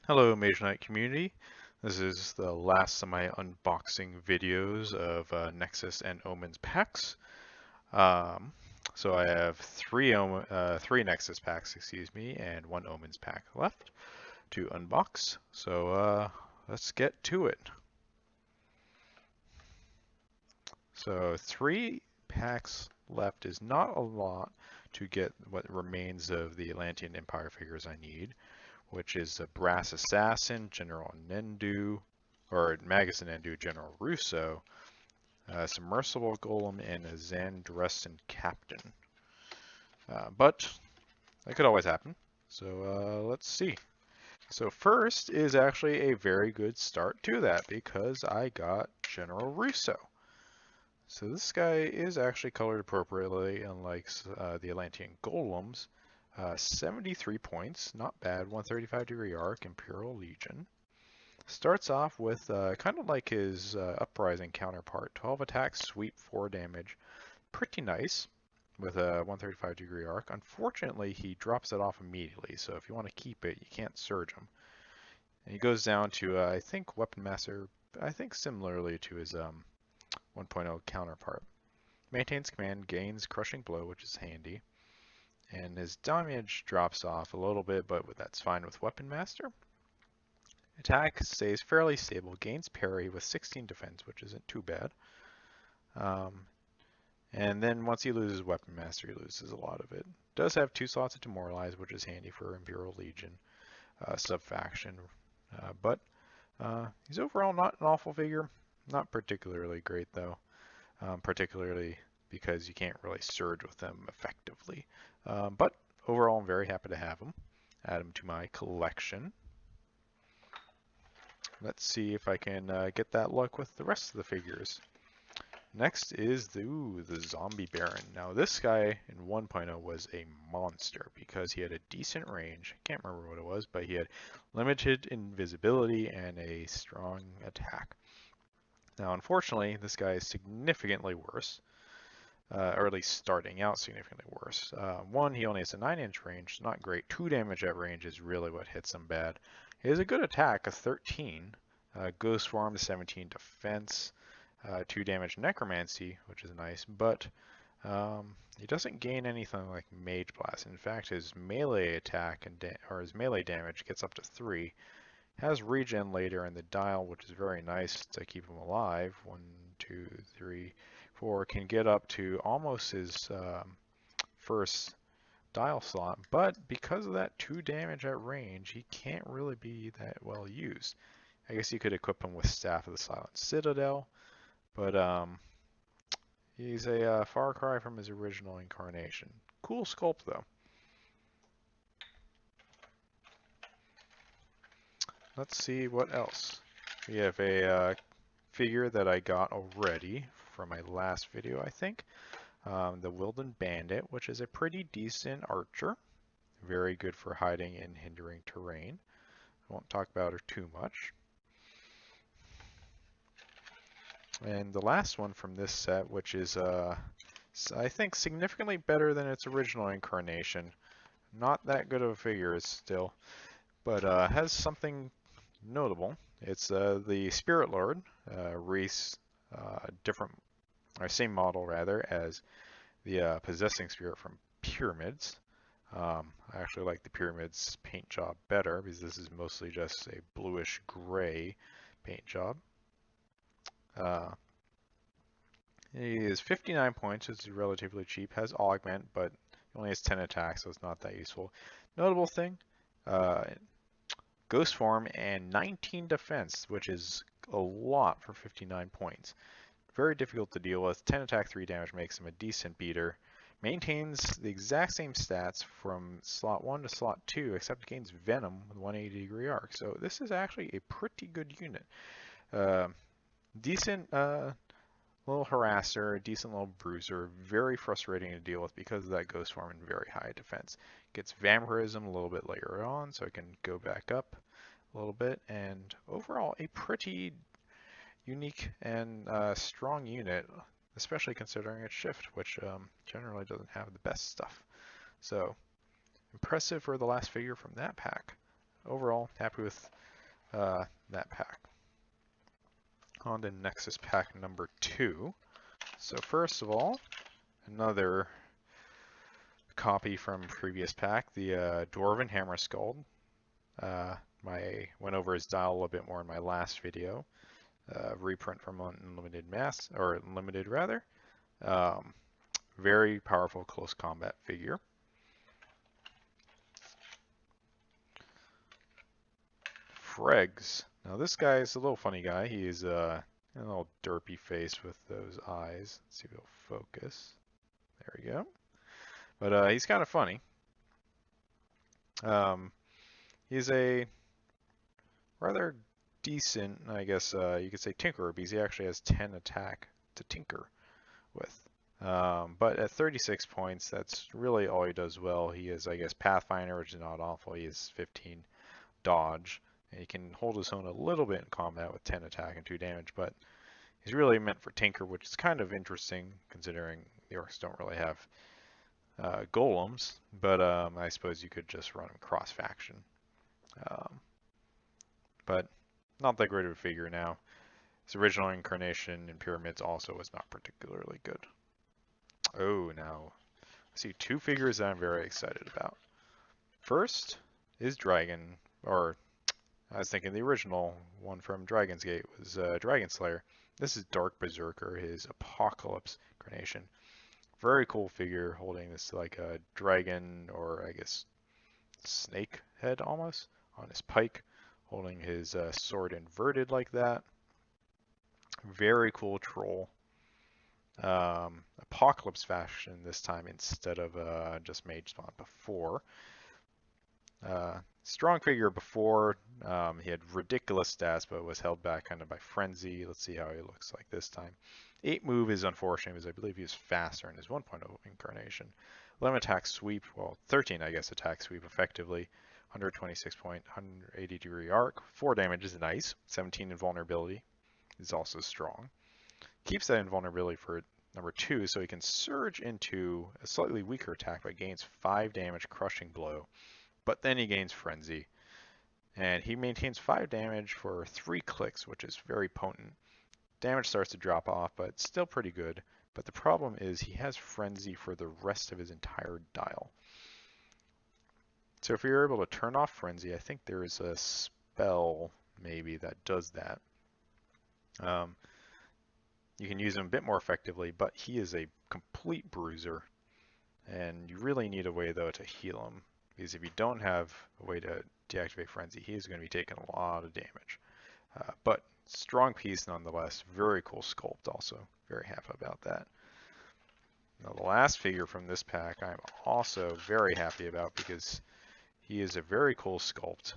Hello, Mage Knight community. This is the last of my unboxing videos of Nexus and Omens packs. Um, so I have three Nexus packs, excuse me, and one Omens pack left to unbox. So let's get to it. So 3 packs left is not a lot to get what remains of the Atlantean Empire figures I need, which is a Brass Assassin, General Nendu, or Magus and Nendu, General Russo, a Submersible Golem, and a Zandressen Captain. But that could always happen. So let's see. So first is actually a very good start to that because I got General Russo. So this guy is actually colored appropriately, unlike the Atlantean Golems. 73 points, not bad. 135-degree arc, Imperial Legion. Starts off with kind of like his Uprising counterpart. 12 attacks, sweep, 4 damage. Pretty nice with a 135-degree arc. Unfortunately, he drops it off immediately, so if you want to keep it, you can't surge him. And he goes down to, I think, Weapon Master, I think similarly to his 1.0 counterpart. Maintains command, gains Crushing Blow, which is handy. And his damage drops off a little bit, but that's fine with Weapon Master. Attack stays fairly stable, gains parry with 16 defense, which isn't too bad. And then once he loses Weapon Master, he loses a lot of it. Does have 2 slots of Demoralize, which is handy for Imperial Legion sub-faction. But he's overall not an awful figure. Not particularly great, though. Particularly because you can't really surge with them effectively. But overall, I'm very happy to have him. Add him to my collection. Let's see if I can get that luck with the rest of the figures. Next is the Zombie Baron. Now this guy in 1.0 was a monster because he had a decent range. I can't remember what it was, but he had limited invisibility and a strong attack. Now unfortunately, this guy is significantly worse, or at least starting out significantly worse. One, he only has a 9-inch range, not great. 2 damage at range is really what hits him bad. He has a good attack, a 13. Ghost Form, 17 defense. 2 damage necromancy, which is nice, but he doesn't gain anything like Mage Blast. In fact, his melee attack or his melee damage gets up to 3. Has regen later in the dial, which is very nice to keep him alive. 1, 2, 3, 4 can get up to almost his first dial slot, but because of that 2 damage at range, he can't really be that well used. I guess you could equip him with Staff of the Silent Citadel. But he's a far cry from his original incarnation. Cool sculpt, though. Let's see what else. We have a figure that I got already from my last video, I think. The Wilden Bandit, which is a pretty decent archer. Very good for hiding and hindering terrain. I won't talk about her too much. And the last one from this set, which is, I think, significantly better than its original incarnation. Not that good of a figure still, but has something notable. It's the Spirit Lord, race, different, or same model rather, as the Possessing Spirit from Pyramids. I actually like the Pyramids paint job better because this is mostly just a bluish gray paint job. He is 59 points, which is relatively cheap. Has augment, but only has 10 attacks, so it's not that useful. Notable thing, Ghost Form and 19 defense, which is a lot for 59 points. Very difficult to deal with. 10 attack, 3 damage makes him a decent beater. Maintains the exact same stats from slot 1 to slot 2, except gains Venom with 180-degree arc. So this is actually a pretty good unit. Decent little harasser, decent little bruiser, very frustrating to deal with because of that Ghost Form and very high defense. Gets Vampirism a little bit later on, so it can go back up a little bit, and overall a pretty unique and strong unit, especially considering its shift, which generally doesn't have the best stuff. So impressive for the last figure from that pack. overall, happy with that pack. On to Nexus pack number 2. So first of all, another copy from previous pack, the Dwarven Hammer Skull. I went over his dial a little bit more in my last video. Reprint from Unlimited Mass, or Unlimited rather. Very powerful close combat figure. Fregs. Now this guy is a little funny guy. He's a little derpy face with those eyes. Let's see if he'll focus. There we go. But he's kind of funny. He's a rather decent, I guess you could say, tinkerer, because he actually has 10 attack to tinker with. But at 36 points, that's really all he does well. He is, I guess, Pathfinder, which is not awful. He has 15 dodge, and he can hold his own a little bit in combat with 10 attack and 2 damage, but he's really meant for tinker, which is kind of interesting considering the orcs don't really have golems, but I suppose you could just run him cross-faction. But not that great of a figure now. His original incarnation in Pyramids also was not particularly good. Oh, now I see 2 figures that I'm very excited about. First is Dragon, or I was thinking the original one from Dragon's Gate was Dragon Slayer. This is Dark Berserker, his Apocalypse incarnation. Very cool figure, holding this like a dragon, or I guess snake head almost, on his pike, holding his sword inverted like that. Very cool troll. Apocalypse faction this time instead of just Mage spawn before. Strong figure before. He had ridiculous stats, but was held back kind of by frenzy. Let's see how he looks like this time. 8 move is unfortunate because I believe he was faster in his 1.0 incarnation. 11 attack sweep, well 13 I guess attack sweep effectively. 126 point, 180 degree arc. 4 damage is nice. 17 invulnerability is also strong. Keeps that invulnerability for number 2, so he can surge into a slightly weaker attack but gains 5 damage crushing blow. But then he gains frenzy. And he maintains 5 damage for 3 clicks, which is very potent. Damage starts to drop off, but it's still pretty good. But the problem is he has frenzy for the rest of his entire dial. So if you're able to turn off frenzy, I think there is a spell maybe that does that. You can use him a bit more effectively, but he is a complete bruiser. And you really need a way, though, to heal him. Because if you don't have a way to deactivate frenzy, he is going to be taking a lot of damage. But strong piece nonetheless. Very cool sculpt also. Very happy about that. Now the last figure from this pack I'm also very happy about because he is a very cool sculpt.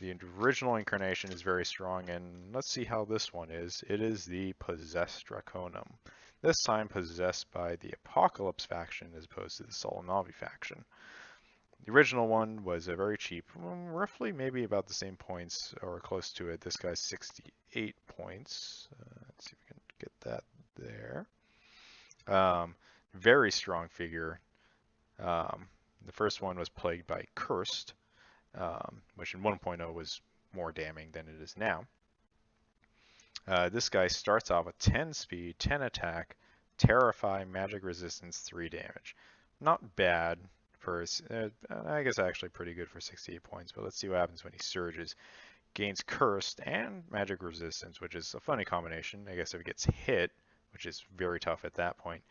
The original incarnation is very strong, and let's see how this one is. It is the Possessed Draconum. This time possessed by the Apocalypse faction as opposed to the Solanavi faction. The original one was a very cheap, roughly maybe about the same points or close to it. This guy's 68 points. Let's see if we can get that there. Very strong figure. The first one was plagued by Cursed, which in 1.0 was more damning than it is now. This guy starts off with 10 speed, 10 attack, Terrify, magic resistance, 3 damage. Not bad for, I guess actually pretty good for 68 points, but let's see what happens when he surges. Gains Cursed and magic resistance, which is a funny combination. I guess if it gets hit, which is very tough at that point,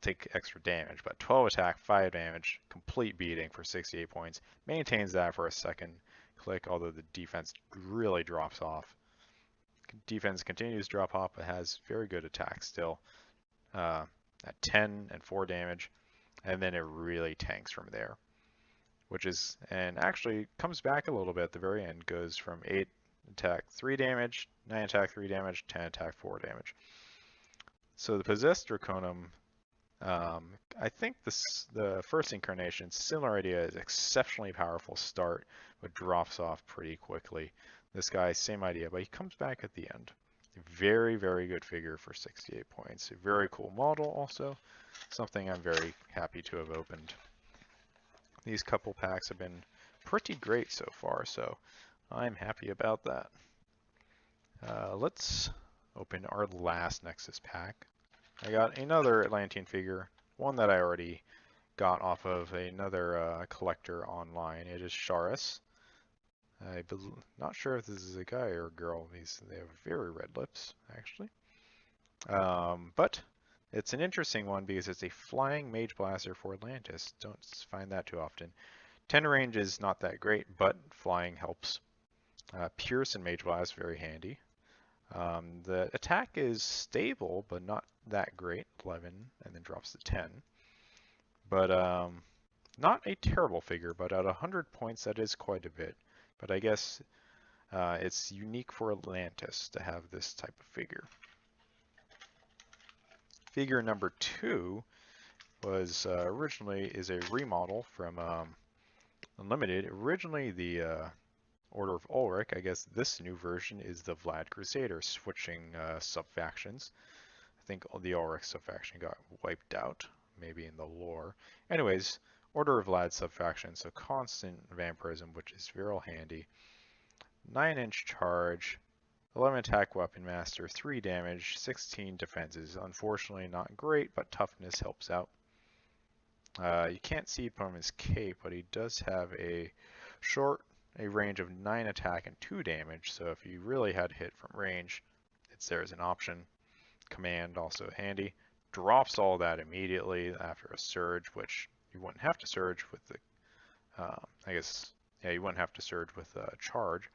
take extra damage, but 12 attack, 5 damage, complete beating for 68 points. Maintains that for a second click, although the defense really drops off. Defense continues to drop off, but has very good attack still at 10 and 4 damage, and then it really tanks from there, which is, and actually comes back a little bit at the very end, goes from 8 attack, 3 damage, 9 attack, 3 damage, 10 attack, 4 damage. So the Possessed Draconum, I think the first incarnation, similar idea, is exceptionally powerful start, but drops off pretty quickly. This guy, same idea, but he comes back at the end. Very, very good figure for 68 points. A very cool model also. Something I'm very happy to have opened. these couple packs have been pretty great so far, so I'm happy about that. Let's open our last Nexus pack. I got another Atlantean figure, one that I already got off of another collector online. It is Sharis. I'm not sure if this is a guy or a girl. They have very red lips, actually. But it's an interesting one because it's a flying Mage Blaster for Atlantis. Don't find that too often. 10 range is not that great, but flying helps. Pierce and Mage Blast, very handy. The attack is stable, but not that great, 11, and then drops to 10. But not a terrible figure, but at 100 points, that is quite a bit. But I guess it's unique for Atlantis to have this type of figure. Figure number 2 was originally is a remodel from Unlimited. Originally the Order of Ulrich. I guess this new version is the Vlad Crusader, switching sub-factions. I think the Ulrich sub-faction got wiped out, maybe in the lore. Anyways, Order of Vlad sub-faction, so constant vampirism, which is very handy. 9-inch charge, 11 attack weapon master, 3 damage, 16 defenses. Unfortunately not great, but toughness helps out. You can't see it from his cape, but he does have a range of 9 attack and 2 damage, so if you really had to hit from range, it's there as an option. Command also handy. Drops all that immediately after a surge, which you wouldn't have to surge with the, you wouldn't have to surge with charge.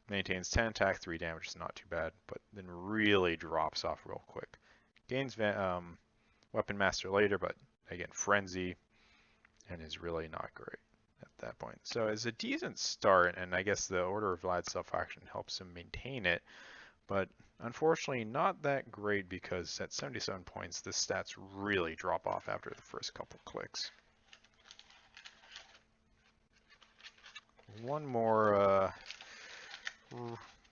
Maintains 10 attack, 3 damage, is not too bad, but then really drops off real quick. Gains Weapon Master later, but again, Frenzy, and is really not great at that point. So it's a decent start, and I guess the Order of Vlad self-action helps him maintain it, but unfortunately not that great because at 77 points, the stats really drop off after the first couple clicks. One more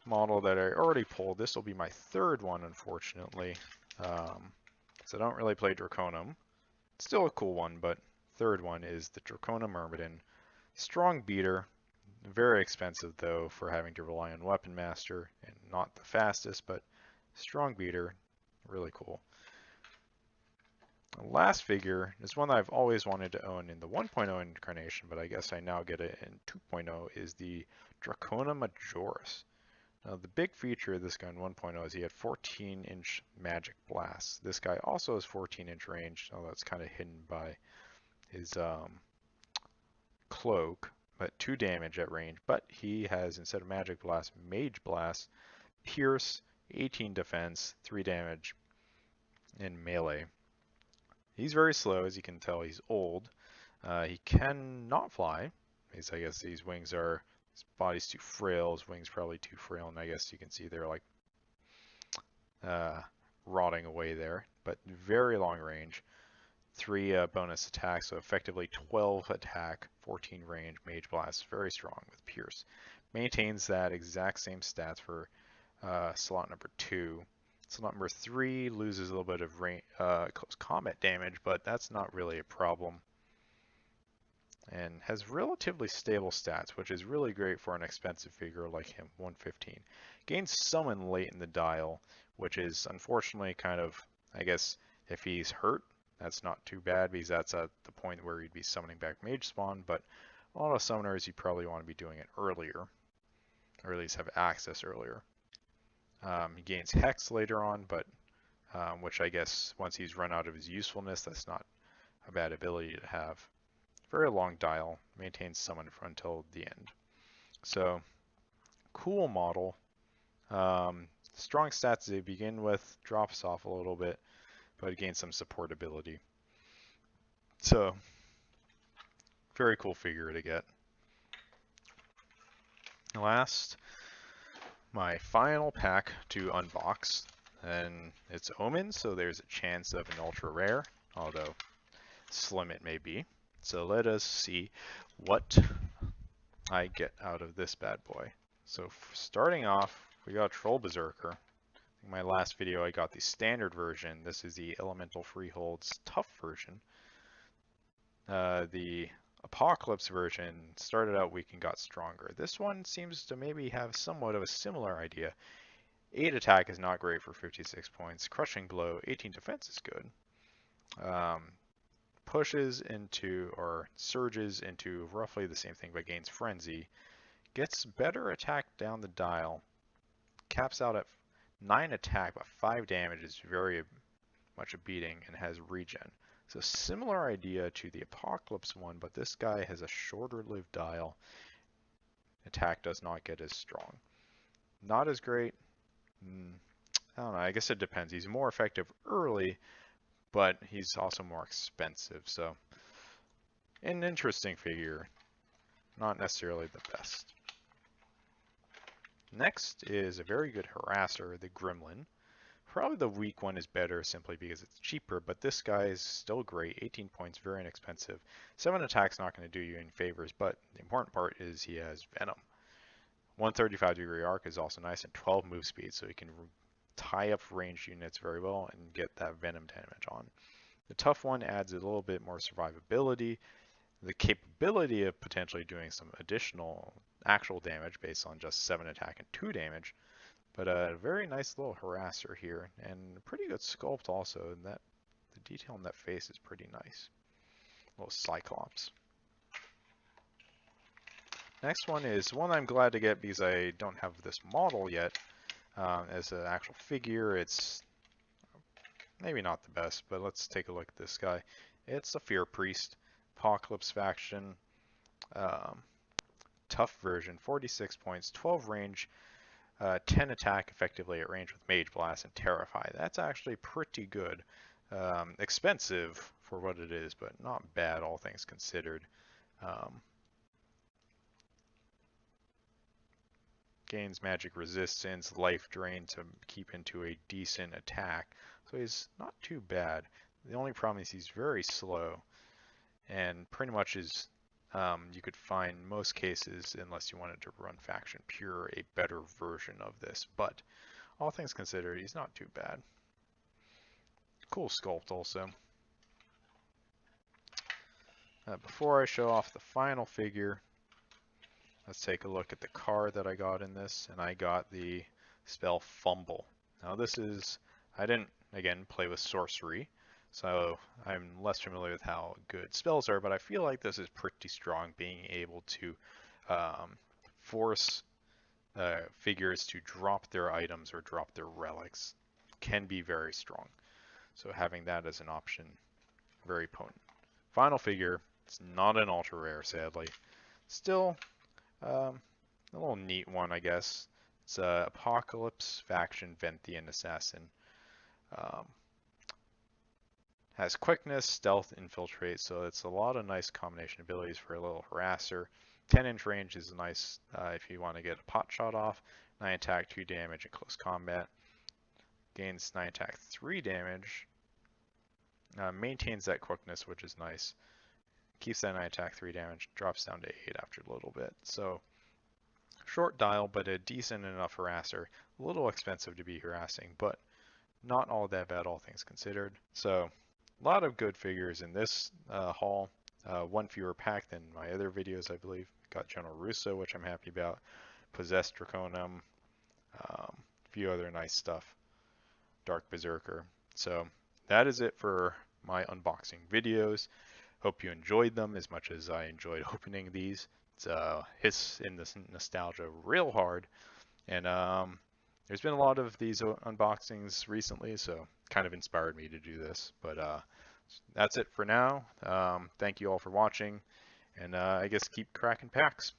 model that I already pulled. This will be my third one, unfortunately. So I don't really play Draconum. Still a cool one, but third one is the Draconum Myrmidon. Strong beater, very expensive though for having to rely on Weapon Master, and not the fastest, but strong beater, really cool. The last figure is one that I've always wanted to own in the 1.0 incarnation, but I guess I now get it in 2.0, is the Draconum Majoris. Now the big feature of this guy in 1.0 is he had 14-inch magic blasts. This guy also has 14-inch range, although that's kind of hidden by his cloak, but 2 damage at range. But he has, instead of magic blast, mage blast, pierce, 18 defense, 3 damage in melee. He's very slow, as you can tell. He's old. He cannot fly. I guess these wings are, his body's too frail, his wings probably too frail, and I guess you can see they're like rotting away there. But very long range. 3 bonus attacks, so effectively 12 attack, 14 range, mage blast, very strong with pierce. Maintains that exact same stats for slot number 2. Slot number 3 loses a little bit of close combat damage, but that's not really a problem. And has relatively stable stats, which is really great for an expensive figure like him, 115. Gains summon late in the dial, which is unfortunately kind of, I guess, if he's hurt, that's not too bad because that's at the point where you'd be summoning back Mage Spawn, but a lot of summoners you probably want to be doing it earlier, or at least have access earlier. He gains Hex later on, but which I guess once he's run out of his usefulness, that's not a bad ability to have. Very long dial, maintains summon until the end. So, cool model. Strong stats they begin with, drops off a little bit, but gains some support ability. So, very cool figure to get. Last, my final pack to unbox, and it's Omens, so there's a chance of an ultra rare, although slim it may be. So let us see what I get out of this bad boy. So starting off, we got Troll Berserker. In my last video I got the standard version. This is the Elemental Freeholds tough version. The Apocalypse version started out weak and got stronger. This one seems to maybe have somewhat of a similar idea. 8 attack is not great for 56 points. Crushing Blow, 18 defense is good. Pushes into or surges into roughly the same thing but gains Frenzy. Gets better attack down the dial. Caps out at 9 attack but 5 damage is very much a beating and has regen. So similar idea to the Apocalypse one, but this guy has a shorter lived dial. Attack does not get as strong. Not as great. I don't know, I guess it depends. He's more effective early, but he's also more expensive. So an interesting figure, not necessarily the best. Next is a very good harasser, the Gremlin. Probably the weak one is better simply because it's cheaper, but this guy is still great. 18 points, very inexpensive. 7 attack's not going to do you any favors, but the important part is he has Venom. 135-degree arc is also nice, and 12 move speed, so he can tie up ranged units very well and get that Venom damage on. The tough one adds a little bit more survivability, the capability of potentially doing some additional actual damage based on just 7 attack and 2 damage. But a very nice little harasser here, and a pretty good sculpt also, and that the detail on that face is pretty nice. Little Cyclops. Next one is one I'm glad to get because I don't have this model yet. As an actual figure, it's maybe not the best, but let's take a look at this guy. It's a Fear Priest, Apocalypse faction, tough version, 46 points, 12 range, 10 attack effectively at range with Mage Blast and Terrify. That's actually pretty good. Expensive for what it is, but not bad all things considered. Gains magic resistance, life drain to keep into a decent attack. So he's not too bad. The only problem is he's very slow, and pretty much is you could find most cases, unless you wanted to run Faction Pure, a better version of this. But all things considered, he's not too bad. Cool sculpt also. Before I show off the final figure, let's take a look at the card that I got in this, and I got the spell Fumble. Now this is, I didn't, again, play with sorcery, so I'm less familiar with how good spells are, but I feel like this is pretty strong, being able to force figures to drop their items or drop their relics can be very strong. So having that as an option, very potent. Final figure, it's not an ultra rare, sadly. Still, a little neat one, I guess. It's Apocalypse faction Venthian Assassin. Has quickness, stealth, infiltrate, so it's a lot of nice combination abilities for a little harasser. 10-inch range is nice if you want to get a pot shot off. 9 attack, 2 damage in close combat. Gains 9 attack, 3 damage. Maintains that quickness, which is nice. Keeps that 9 attack, 3 damage. Drops down to 8 after a little bit. So short dial, but a decent enough harasser. A little expensive to be harassing, but not all that bad, all things considered. So a lot of good figures in this haul. One fewer pack than my other videos, I believe. Got General Russo, which I'm happy about. Possessed Draconum. A few other nice stuff. Dark Berserker. So that is it for my unboxing videos. Hope you enjoyed them as much as I enjoyed opening these. It's hits in this nostalgia real hard. And there's been a lot of these unboxings recently, so kind of inspired me to do this. But that's it for now. Thank you all for watching, and I guess keep cracking packs.